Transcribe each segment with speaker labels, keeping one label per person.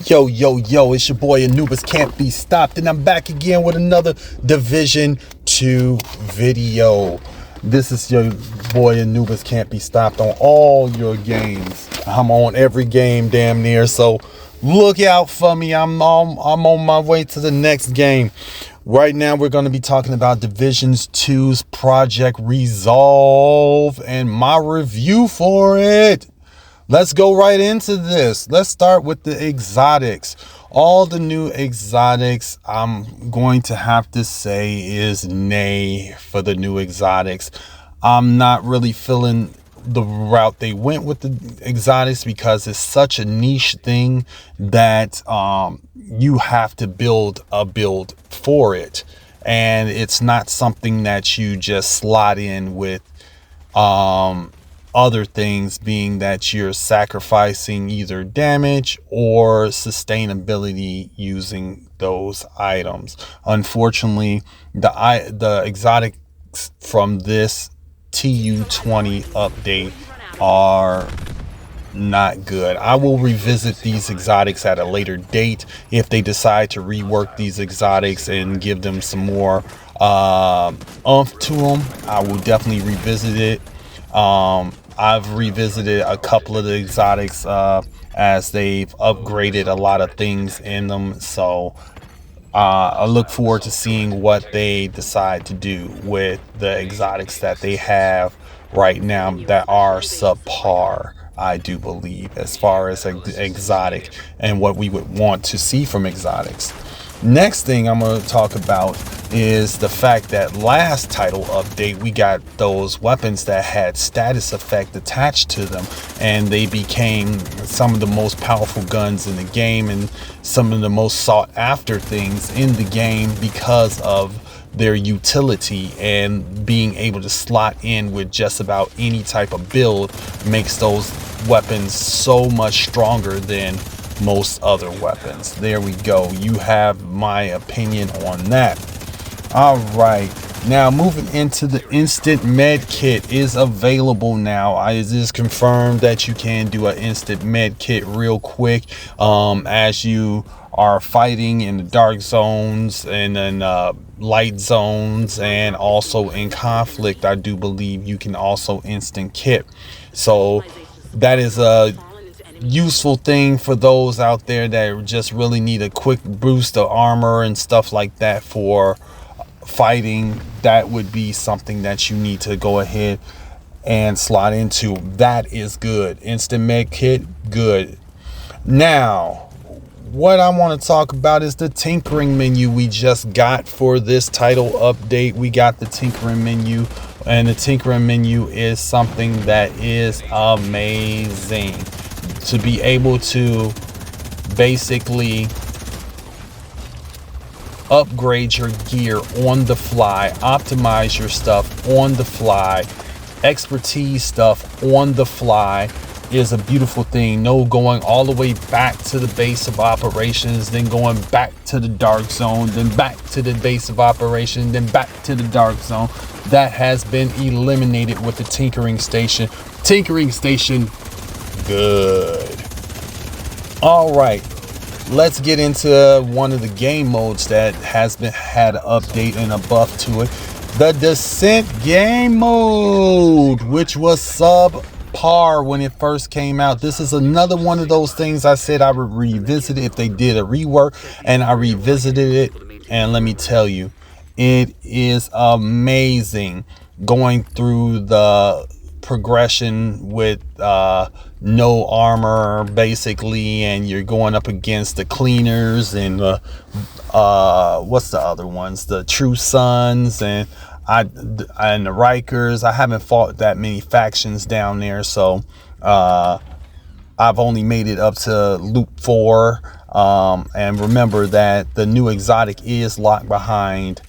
Speaker 1: Yo, it's your boy Anubis Can't Be Stopped, and I'm back again with another Division 2 video. This is your boy Anubis Can't Be Stopped on all your games. I'm on every game damn near, so look out for me. I'm on my way to the next game. Right now we're going to be talking about Division 2's Project Resolve and my review for it. Let's go right into this. Let's start with the exotics. All the new exotics, I'm going to have to say is nay for the new exotics. I'm not really feeling the route they went with the exotics because it's such a niche thing that you have to build a build for it. And it's not something that you just slot in with other things, being that you're sacrificing either damage or sustainability using those items. Unfortunately, the exotics from this TU20 update are not good. I will revisit these exotics at a later date if they decide to rework these exotics and give them some more oomph to them. I will definitely revisit it. I've revisited a couple of the exotics as they've upgraded a lot of things in them, so I look forward to seeing what they decide to do with the exotics that they have right now that are subpar, I do believe, as far as exotic and what we would want to see from exotics. Next thing I'm going to talk about is the fact that last title update we got those weapons that had status effect attached to them, and they became some of the most powerful guns in the game and some of the most sought after things in the game because of their utility, and being able to slot in with just about any type of build makes those weapons so much stronger than most other weapons. There we go. You have my opinion on that. All right, now moving into the instant med kit is available now. It is confirmed that you can do an instant med kit real quick as you are fighting in the dark zones and then light zones, and also in conflict. I do believe you can also instant kit, so that is a useful thing for those out there that just really need a quick boost of armor and stuff like that for fighting. That would be something that you need to go ahead and slot into. That is good. Instant med kit, good. Now what I want to talk about is the tinkering menu we just got for this title update. We got the tinkering menu, and the tinkering menu is something that is amazing. To be able to basically upgrade your gear on the fly, optimize your stuff on the fly, expertise stuff on the fly is a beautiful thing. No going all the way back to the base of operations, then going back to the dark zone, then back to the base of operations, then back to the dark zone. That has been eliminated with the tinkering station. Tinkering station, good. All right, let's get into one of the game modes that has had an update and a buff to it. The Descent game mode, which was subpar when it first came out. This is another one of those things I said I would revisit if they did a rework, and I revisited it, and let me tell you, it is amazing going through the progression with no armor basically, and you're going up against the cleaners and what's the other ones, the True Sons and the Rikers. I haven't fought that many factions down there, so I've only made it up to Loop 4, and remember that the new exotic is locked behind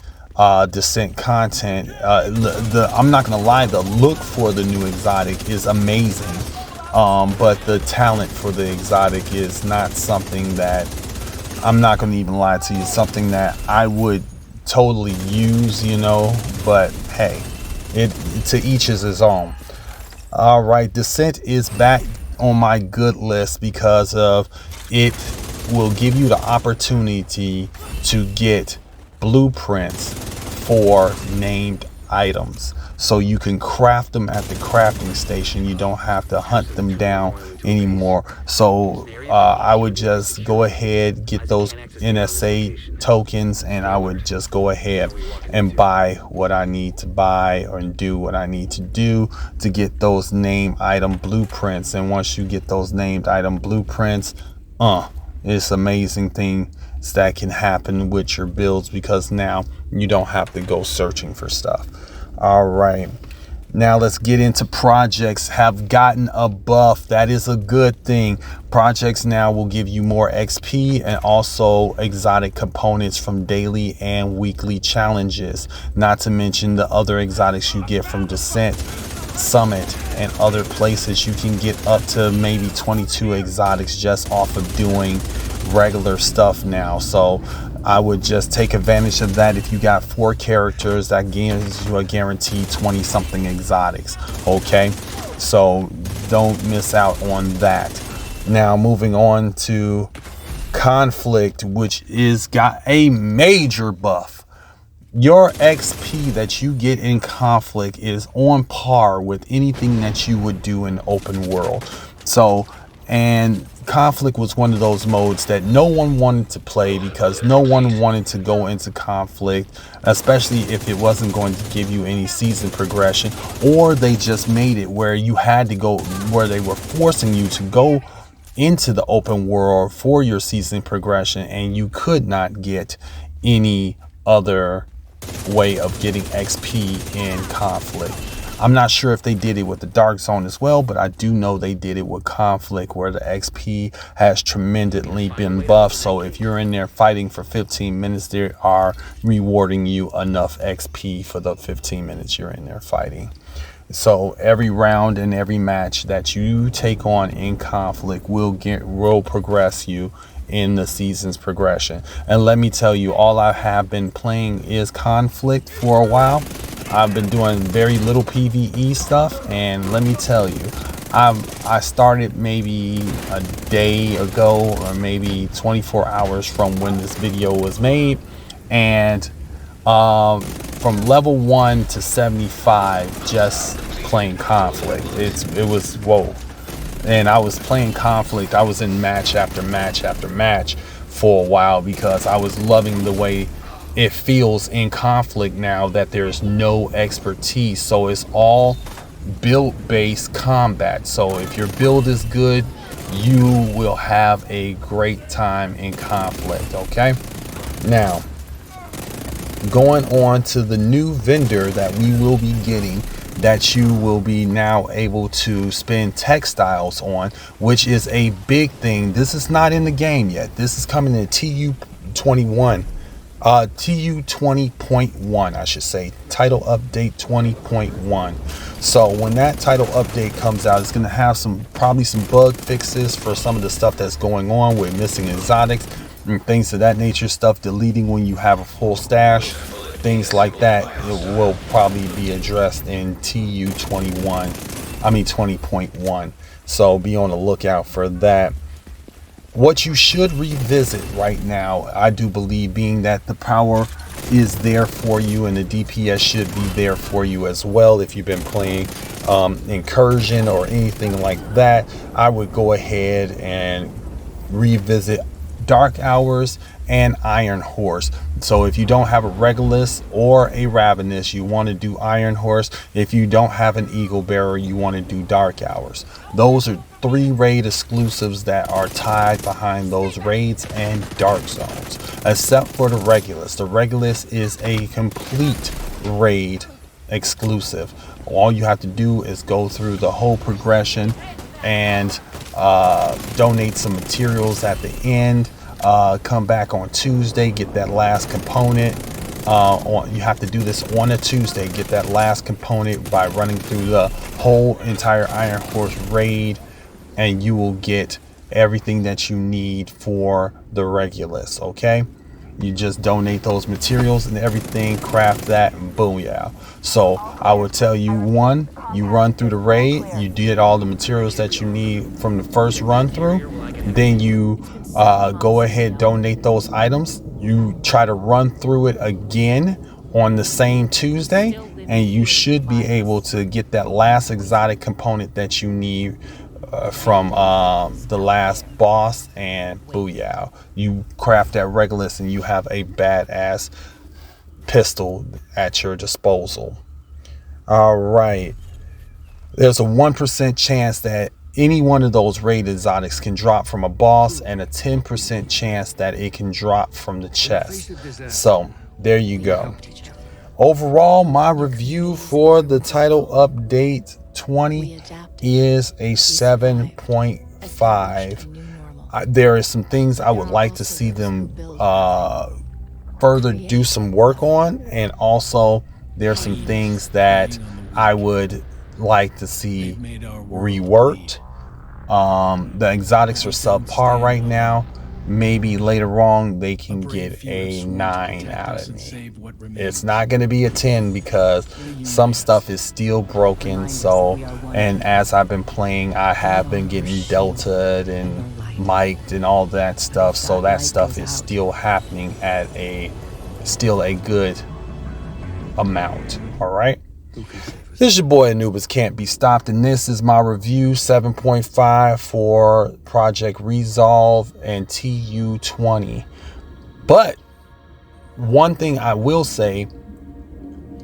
Speaker 1: Descent content. I'm not gonna lie, the look for the new exotic is amazing, but the talent for the exotic is not something that, I'm not gonna even lie to you, something that I would totally use, you know, but hey, it to each is his own. All right, Descent is back on my good list because of it will give you the opportunity to get blueprints for named items, so you can craft them at the crafting station. You don't have to hunt them down anymore. So I would just go ahead, get those NSA tokens, and I would just go ahead and buy what I need to buy or do what I need to do to get those name item blueprints. And once you get those named item blueprints, it's amazing things that can happen with your builds, because now you don't have to go searching for stuff. All right, now let's get into projects. Have gotten a buff. That is a good thing. Projects now will give you more XP and also exotic components from daily and weekly challenges, not to mention the other exotics you get from Descent, Summit, and other places. You can get up to maybe 22 exotics just off of doing regular stuff now. So I would just take advantage of that. If you got 4 characters, that gives you a guaranteed 20 something exotics. Okay, so don't miss out on that. Now moving on to conflict, which is got a major buff. Your XP that you get in conflict is on par with anything that you would do in open world. So, and conflict was one of those modes that no one wanted to play, because no one wanted to go into conflict, especially if it wasn't going to give you any season progression, or they just made it where you had to go, where they were forcing you to go into the open world for your season progression, and you could not get any other way of getting XP in conflict. I'm not sure if they did it with the Dark Zone as well, but I do know they did it with conflict, where the XP has tremendously been buffed. So if you're in there fighting for 15 minutes, they are rewarding you enough XP for the 15 minutes you're in there fighting. So every round and every match that you take on in conflict will progress you in the season's progression. And let me tell you, all I have been playing is conflict for a while. I've been doing very little PvE stuff, and let me tell you, I started maybe a day ago, or maybe 24 hours from when this video was made, and from level 1 to 75 just playing conflict. It was whoa. And I was playing conflict. I was in match after match after match for a while, because I was loving the way it feels in conflict now that there's no expertise. So it's all build-based combat. So if your build is good, you will have a great time in conflict. Okay, now going on to the new vendor that we will be getting, that you will be now able to spend textiles on, which is a big thing. This is not in the game yet. This is coming in TU 20.1, I should say, title update 20.1. So when that title update comes out, it's going to have probably some bug fixes for some of the stuff that's going on with missing exotics and things of that nature, stuff deleting when you have a full stash, things like that. It will probably be addressed in TU 20.1. So be on the lookout for that. What you should revisit right now, I do believe, being that the power is there for you and the DPS should be there for you as well. If you've been playing Incursion or anything like that, I would go ahead and revisit Dark Hours and Iron Horse. So if you don't have a Regulus or a Ravenous, you want to do Iron Horse. If you don't have an Eagle Bearer, you want to do Dark Hours. Those are 3 raid exclusives that are tied behind those raids and Dark Zones, except for the Regulus. The Regulus is a complete raid exclusive. All you have to do is go through the whole progression and donate some materials at the end. Come back on Tuesday, get that last component. You have to do this on a Tuesday, get that last component by running through the whole entire Iron Horse raid, and you will get everything that you need for the Regulus. Okay, You just donate those materials and everything, craft that, and booyah. So I would tell you, one, you run through the raid, you did all the materials that you need from the first run through, then you go ahead, donate those items. You try to run through it again on the same Tuesday, and you should be able to get that last exotic component that you need from the last boss, and booyah, you craft that Regulus and you have a badass pistol at your disposal. All right, there's a 1% chance that any one of those raid exotics can drop from a boss, and a 10% chance that it can drop from the chest. So there you go. Overall, my review for the title update 20 is a 7.5. There are some things I would like to see them further do some work on, and also there are some things that I would like to see reworked. The exotics are subpar right now. Maybe later on they can get a 9 out of me. It's not going to be a 10 because some stuff is still broken. So, and as I've been playing, I have been getting deltaed and mic'd and all that stuff. So that stuff is still happening at still a good amount. All right. This is your boy Anubis Can't Be Stopped, and this is my review 7.5 for Project Resolve and TU20. But one thing I will say,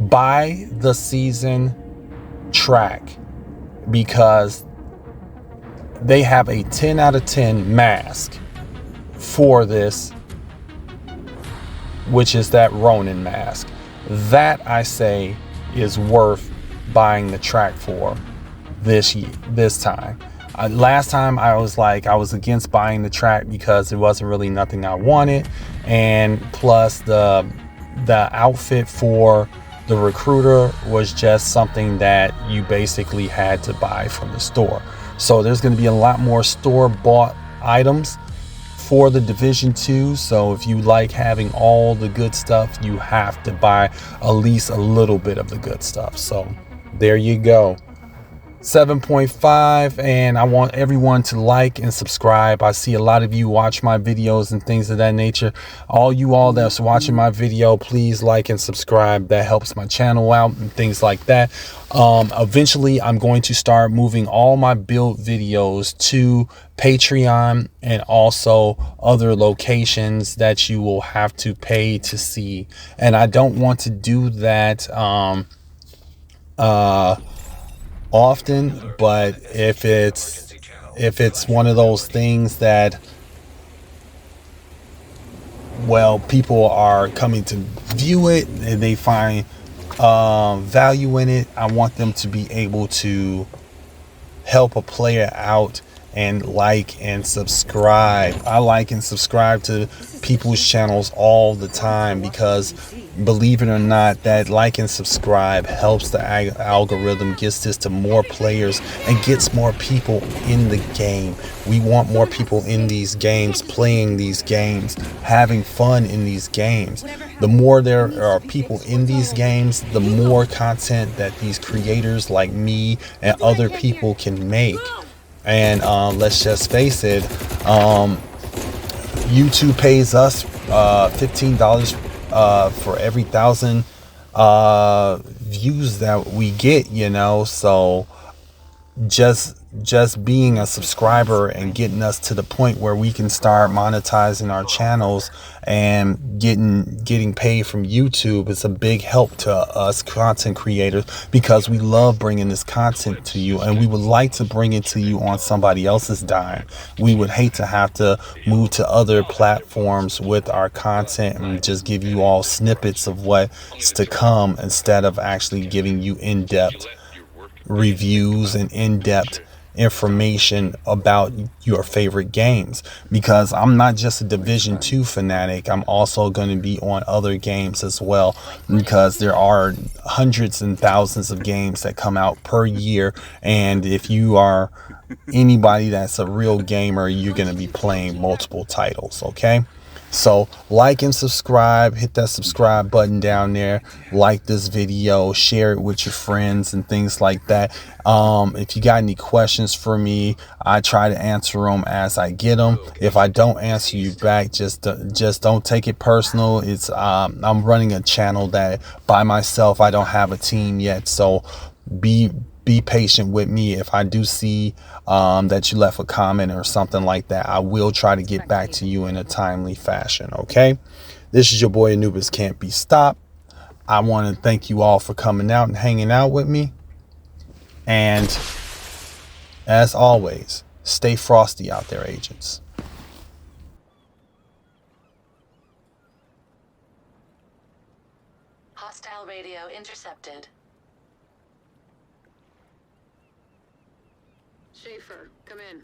Speaker 1: buy the season track, because they have a 10 out of 10 mask for this, which is that Ronin mask. That, I say, is worth buying the track for this time. Last time I was against buying the track because it wasn't really nothing I wanted, and plus the outfit for the recruiter was just something that you basically had to buy from the store. So there's going to be a lot more store-bought items for the Division 2. So if you like having all the good stuff, you have to buy at least a little bit of the good stuff. So there you go. 7.5, and I want everyone to like and subscribe. I see a lot of you watch my videos and things of that nature. All that's watching my video, please like and subscribe. That helps my channel out and things like that. Eventually I'm going to start moving all my build videos to Patreon and also other locations that you will have to pay to see, and I don't want to do that often, but if it's one of those things that, well, people are coming to view it and they find value in it, I want them to be able to help a player out and like and subscribe. I like and subscribe to people's channels all the time because, believe it or not, that like and subscribe helps the algorithm, gets this to more players and gets more people in the game. We want more people in these games, playing these games, having fun in these games. The more there are people in these games, the more content that these creators like me and other people can make. And let's just face it, YouTube pays us $15 for every 1,000 views that we get, you know. So just being a subscriber and getting us to the point where we can start monetizing our channels and getting paid from YouTube is a big help to us content creators, because we love bringing this content to you and we would like to bring it to you on somebody else's dime. We would hate to have to move to other platforms with our content and just give you all snippets of what's to come instead of actually giving you in-depth reviews and in-depth information about your favorite games, because I'm not just a Division 2 fanatic. I'm also going to be on other games as well, because there are hundreds and thousands of games that come out per year, and if you are anybody that's a real gamer, you're going to be playing multiple titles, okay? So like and subscribe, hit that subscribe button down there, like this video, share it with your friends and things like that. If you got any questions for me, I try to answer them as I get them. If I don't answer you back, just don't take it personal. It's I'm running a channel that by myself, I don't have a team yet, so be patient with me. If I do see that you left a comment or something like that, I will try to get back to you in a timely fashion, okay? This is your boy Anubis Can't Be Stopped. I want to thank you all for coming out and hanging out with me. And as always, stay frosty out there, agents.
Speaker 2: Hostile radio intercepted.
Speaker 3: Schaefer, come in.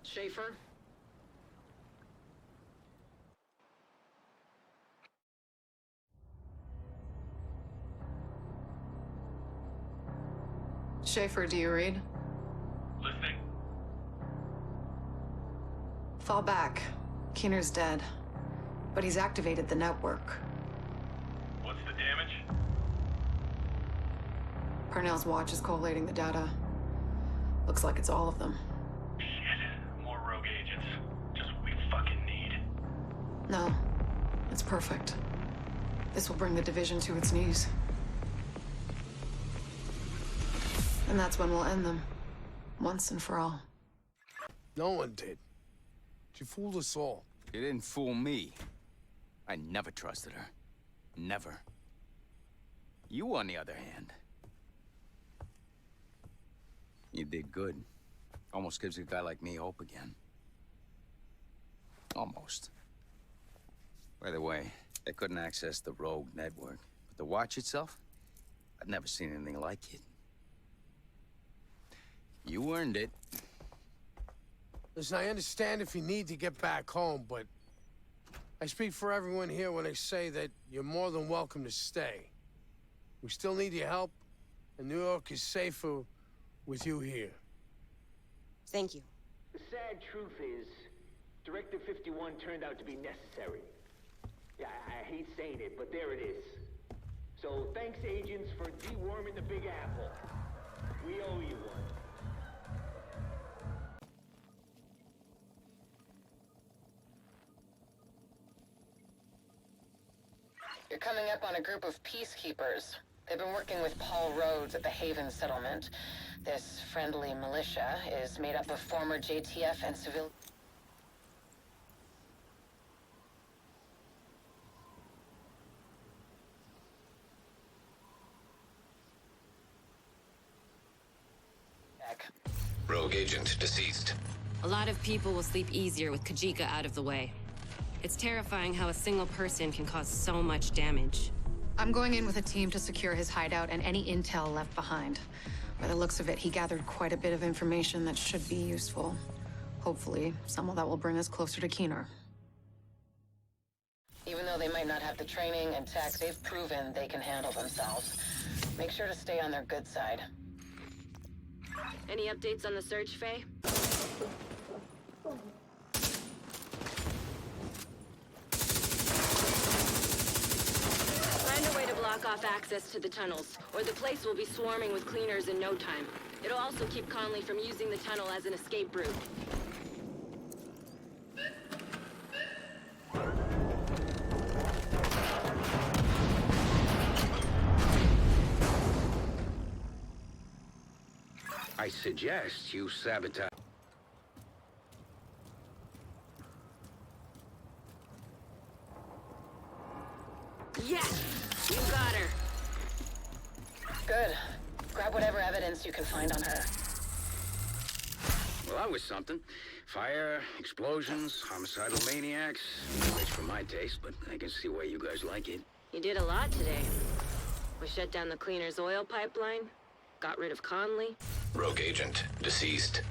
Speaker 3: Schaefer? Schaefer, do you read?
Speaker 4: Listening.
Speaker 3: Fall back. Keener's dead. But he's activated the network.
Speaker 4: What's the damage?
Speaker 3: Parnell's watch is collating the data. Looks like it's all of them.
Speaker 4: Shit. More rogue agents. Just what we fucking need.
Speaker 3: No. It's perfect. This will bring the division to its knees. And that's when we'll end them. Once and for all.
Speaker 5: No one did. She fooled us all.
Speaker 6: You didn't fool me. I never trusted her. Never. You, on the other hand. You did good. Almost gives a guy like me hope again. Almost. By the way, I couldn't access the rogue network. But the watch itself? I've never seen anything like it. You earned it.
Speaker 5: Listen, I understand if you need to get back home, but I speak for everyone here when I say that you're more than welcome to stay. We still need your help, and New York is safer with you here.
Speaker 7: Thank you.
Speaker 8: The sad truth is, Directive 51 turned out to be necessary. Yeah, I hate saying it, but there it is. So thanks, agents, for deworming the Big Apple. We owe you one.
Speaker 2: You're coming up on a group of peacekeepers. They've been working with Paul Rhodes at the Haven settlement. This friendly militia is made up of former JTF and civil...
Speaker 9: Rogue agent deceased.
Speaker 7: A lot of people will sleep easier with Kajika out of the way. It's terrifying how a single person can cause so much damage.
Speaker 3: I'm going in with a team to secure his hideout and any intel left behind. By the looks of it, he gathered quite a bit of information that should be useful. Hopefully, some of that will bring us closer to Keener.
Speaker 2: Even though they might not have the training and tech, they've proven they can handle themselves. Make sure to stay on their good side.
Speaker 7: Any updates on the search, Faye? Find a way to block off access to the tunnels, or the place will be swarming with cleaners in no time. It'll also keep Conley from using the tunnel as an escape route.
Speaker 9: I suggest you sabotage.
Speaker 7: Yes! You got her!
Speaker 2: Good. Grab whatever evidence you can find on her.
Speaker 9: Well, that was something. Fire, explosions, homicidal maniacs. Which for my taste, but I can see why you guys like it.
Speaker 7: You did a lot today. We shut down the cleaner's oil pipeline, got rid of Conley.
Speaker 9: Rogue agent deceased.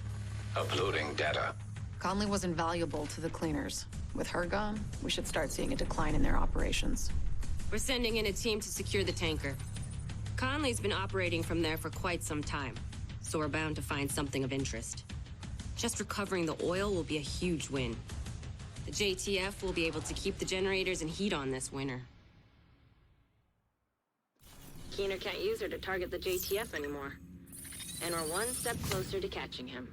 Speaker 9: Uploading data.
Speaker 3: Conley was invaluable to the cleaners. With her gone, we should start seeing a decline in their operations.
Speaker 7: We're sending in a team to secure the tanker. Conley's been operating from there for quite some time, so we're bound to find something of interest. Just recovering the oil will be a huge win. The JTF will be able to keep the generators and heat on this winter. Keener can't use her to target the JTF anymore. And we're one step closer to catching him.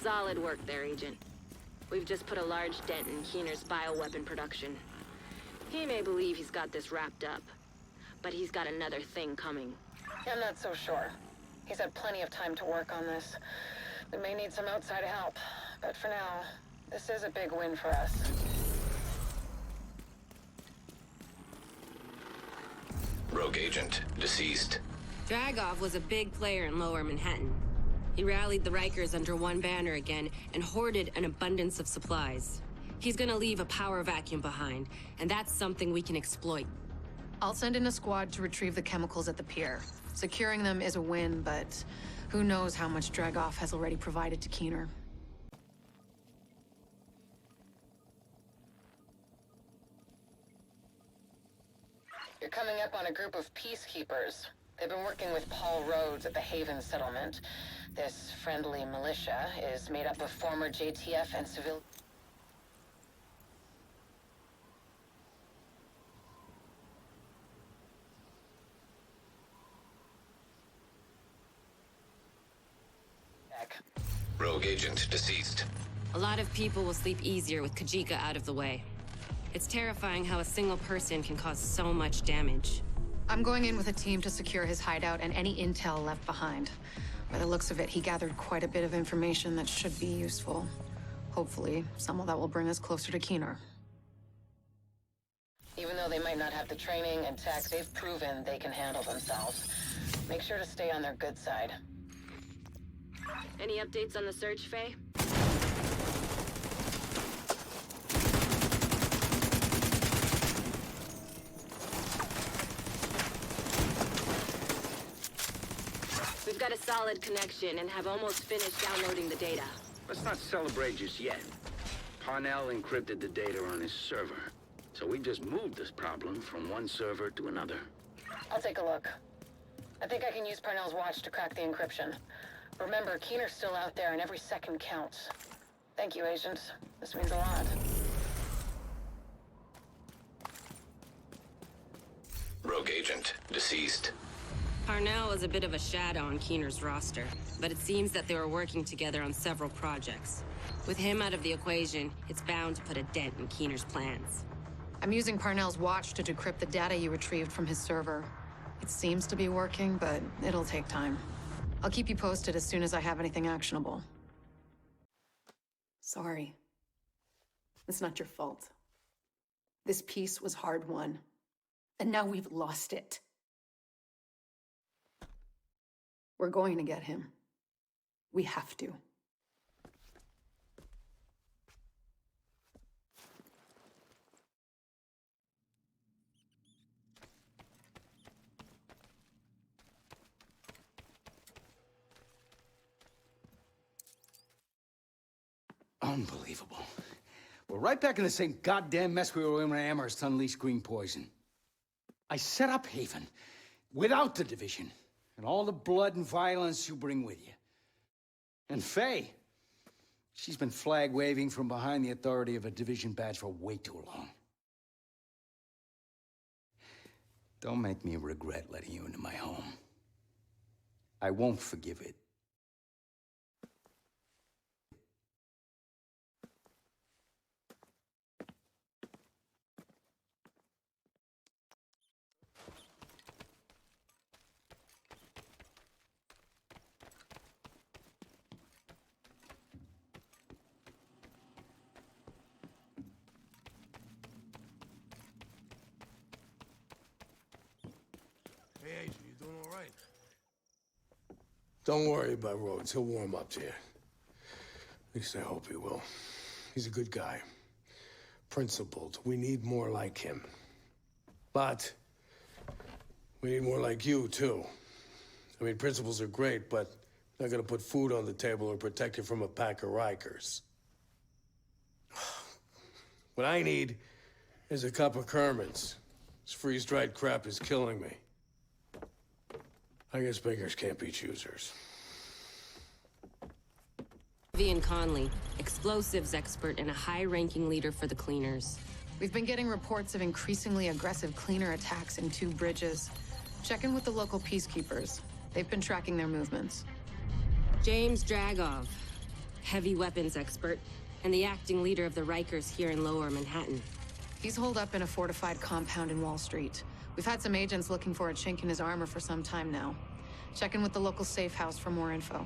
Speaker 7: Solid work there, Agent. We've just put a large dent in Keener's bioweapon production. He may believe he's got this wrapped up, but he's got another thing coming.
Speaker 2: I'm not so sure. He's had plenty of time to work on this. We may need some outside help, but for now, this is a big win for us.
Speaker 10: Rogue agent, deceased.
Speaker 7: Dragov was a big player in Lower Manhattan. He rallied the Rikers under one banner again and hoarded an abundance of supplies. He's gonna leave a power vacuum behind, and that's something we can exploit.
Speaker 3: I'll send in a squad to retrieve the chemicals at the pier. Securing them is a win, but who knows how much Dragov has already provided to Keener.
Speaker 2: You're coming up on a group of peacekeepers. They've been working with Paul Rhodes at the Haven settlement. This friendly militia is made up of former JTF and civil...
Speaker 10: Rogue agent, deceased.
Speaker 7: A lot of people will sleep easier with Kajika out of the way. It's terrifying how a single person can cause so much damage.
Speaker 3: I'm going in with a team to secure his hideout and any intel left behind. By the looks of it, he gathered quite a bit of information that should be useful. Hopefully, some of that will bring us closer to Keener.
Speaker 2: Even though they might not have the training and tech, they've proven they can handle themselves. Make sure to stay on their good side.
Speaker 7: Any updates on the search, Faye? We've got a solid connection and have almost finished downloading the data.
Speaker 9: Let's not celebrate just yet. Parnell encrypted the data on his server, so we just moved this problem from one server to another.
Speaker 2: I'll take a look. I think I can use Parnell's watch to crack the encryption. Remember, Keener's still out there and every second counts. Thank you, Agent. This means a lot.
Speaker 10: Rogue agent, deceased.
Speaker 7: Parnell was a bit of a shadow on Keener's roster, but it seems that they were working together on several projects. With him out of the equation, it's bound to put a dent in Keener's plans.
Speaker 3: I'm using Parnell's watch to decrypt the data you retrieved from his server. It seems to be working, but it'll take time. I'll keep you posted as soon as I have anything actionable. Sorry. It's not your fault. This peace was hard won, and now we've lost it. We're going to get him. We have to.
Speaker 9: Unbelievable. We're right back in the same goddamn mess we were in when Amherst unleashed green poison. I set up Haven without the division and all the blood and violence you bring with you. And Faye, she's been flag waving from behind the authority of a division badge for way too long. Don't make me regret letting you into my home. I won't forgive it.
Speaker 5: Hey, Agent, you doing all right? Don't worry about Rhodes. He'll warm up to you. At least I hope he will. He's a good guy. Principled. We need more like him. But we need more like you, too. I mean, principles are great, but Not gonna put food on the table or protect you from a pack of Rikers. What I need is a cup of Kerman's. This freeze-dried crap is killing me. I guess beggars can't be choosers.
Speaker 7: Vivian Conley, explosives expert and a high-ranking leader for the cleaners.
Speaker 3: We've been getting reports of increasingly aggressive cleaner attacks in 2 bridges. Check in with the local peacekeepers. They've been tracking their movements.
Speaker 7: James Dragov, heavy weapons expert, and the acting leader of the Rikers here in Lower Manhattan.
Speaker 3: He's holed up in a fortified compound in Wall Street. We've had some agents looking for a chink in his armor for some time now. Check in with the local safe house for more info.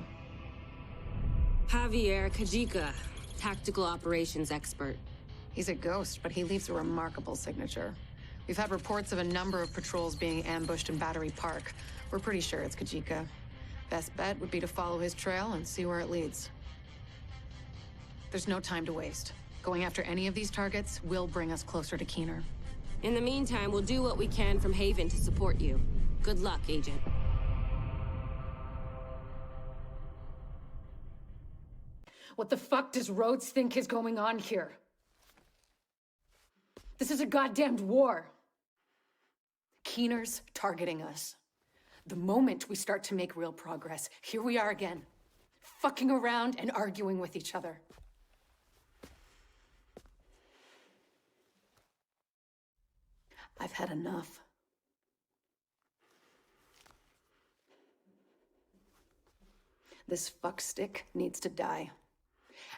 Speaker 7: Javier Kajika, tactical operations expert.
Speaker 3: He's a ghost, but he leaves a remarkable signature. We've had reports of a number of patrols being ambushed in Battery Park. We're pretty sure it's Kajika. Best bet would be to follow his trail and see where it leads. There's no time to waste. Going after any of these targets will bring us closer to Keener.
Speaker 7: In the meantime, we'll do what we can from Haven to support you. Good luck, Agent.
Speaker 11: What the fuck does Rhodes think is going on here? This is a goddamned war. Keener's targeting us. The moment we start to make real progress, here we are again, fucking around and arguing with each other. I've had enough. This fuckstick needs to die.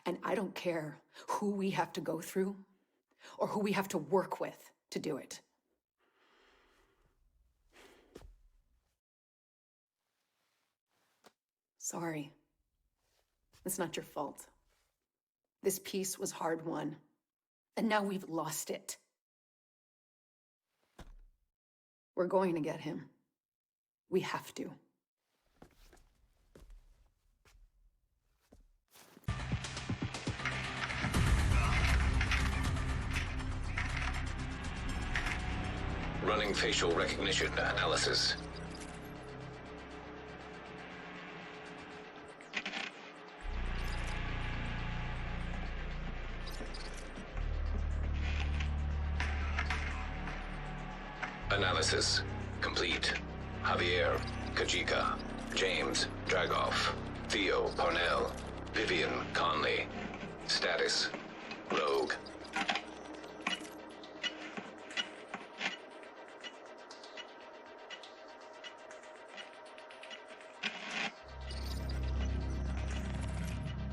Speaker 11: And I don't care who we have to go through or who we have to work with to do it. Sorry. It's not your fault. This peace was hard won, and now we've lost it. We're going to get him. We have to.
Speaker 10: Running facial recognition analysis. Analysis complete. Javier Kajika, James Dragov, Theo Parnell, Vivian Conley. Status: Rogue.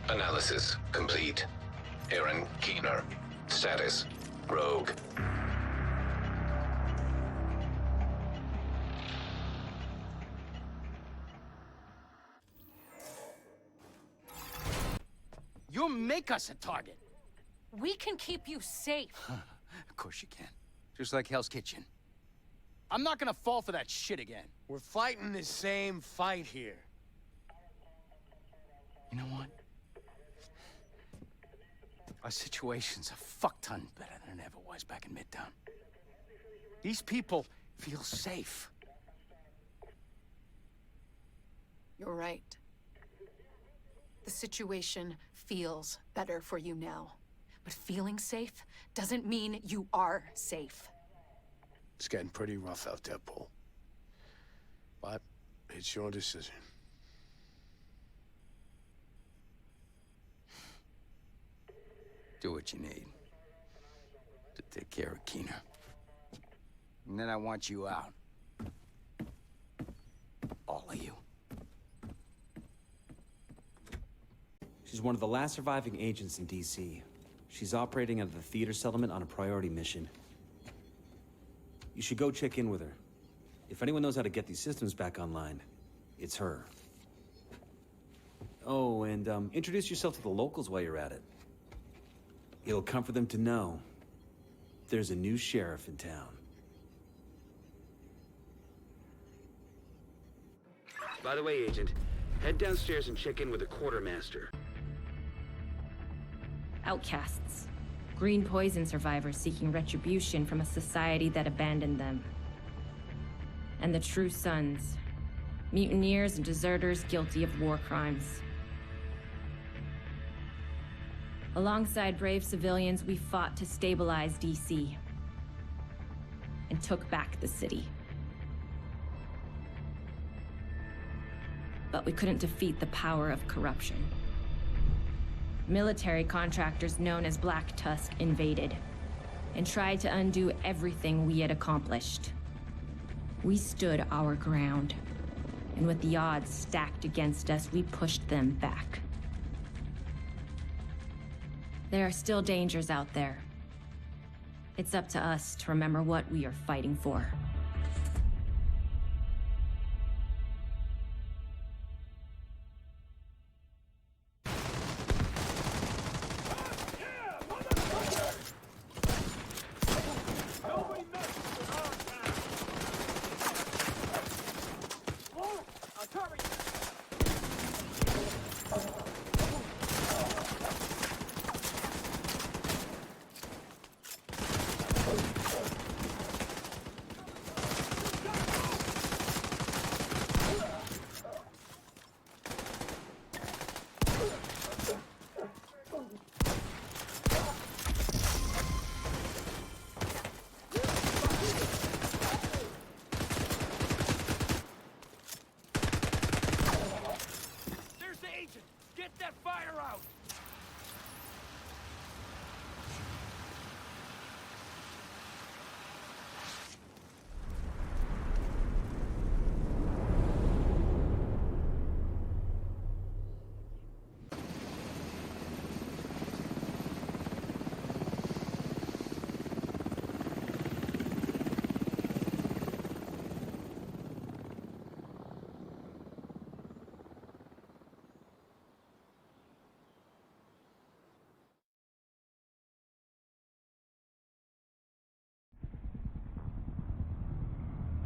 Speaker 10: Analysis complete. Aaron Keener. Status: Rogue.
Speaker 9: You'll make us a target.
Speaker 11: We can keep you safe.
Speaker 9: Of course you can. Just like Hell's Kitchen. I'm not gonna fall for that shit again.
Speaker 5: We're fighting the same fight here.
Speaker 9: You know what? Our situation's a fuck-ton better than it ever was back in Midtown. These people feel safe.
Speaker 11: You're right. The situation feels better for you now. But feeling safe doesn't mean you are safe.
Speaker 5: It's getting pretty rough out there, Paul. But it's your decision.
Speaker 9: Do what you need to take care of Keener. And then I want you out. All of you.
Speaker 12: She's one of the last surviving agents in D.C. She's operating out of the theater settlement on a priority mission. You should go check in with her. If anyone knows how to get these systems back online, it's her. Oh, and introduce yourself to the locals while you're at it. It'll comfort them to know there's a new sheriff in town.
Speaker 13: By the way, Agent, head downstairs and check in with the quartermaster.
Speaker 14: Outcasts. Green poison survivors seeking retribution from a society that abandoned them. And the true sons, Mutineers and deserters guilty of war crimes. Alongside brave civilians, we fought to stabilize DC and took back the city. But we couldn't defeat the power of corruption. Military contractors known as Black Tusk invaded and tried to undo everything we had accomplished. We stood our ground, and with the odds stacked against us, we pushed them back. There are still dangers out there. It's up to us to remember what we are fighting for.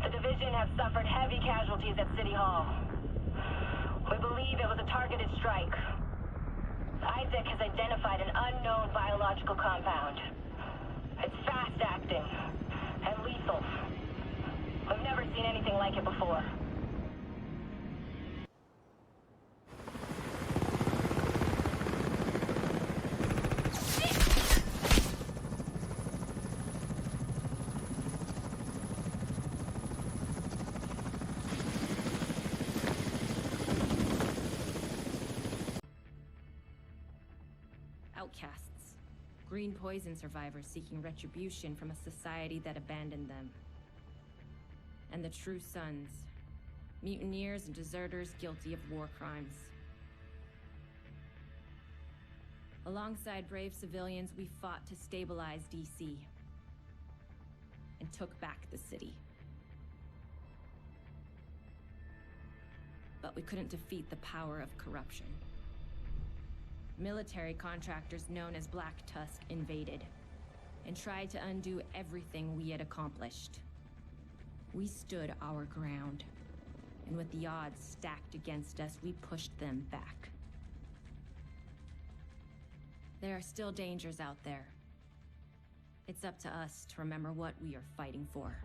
Speaker 15: The division have suffered heavy casualties at City Hall. We believe it was a targeted strike. Isaac has identified an unknown biological compound. It's fast-acting and lethal. We've never seen anything like it before.
Speaker 14: Outcasts. Green poison survivors seeking retribution from a society that abandoned them. And the true sons. Mutineers and deserters guilty of war crimes. Alongside brave civilians, we fought to stabilize DC and took back the city. But we couldn't defeat the power of corruption. Military contractors known as Black Tusk invaded and tried to undo everything we had accomplished. We stood our ground, and with the odds stacked against us, we pushed them back. There are still dangers out there. It's up to us to remember what we are fighting for.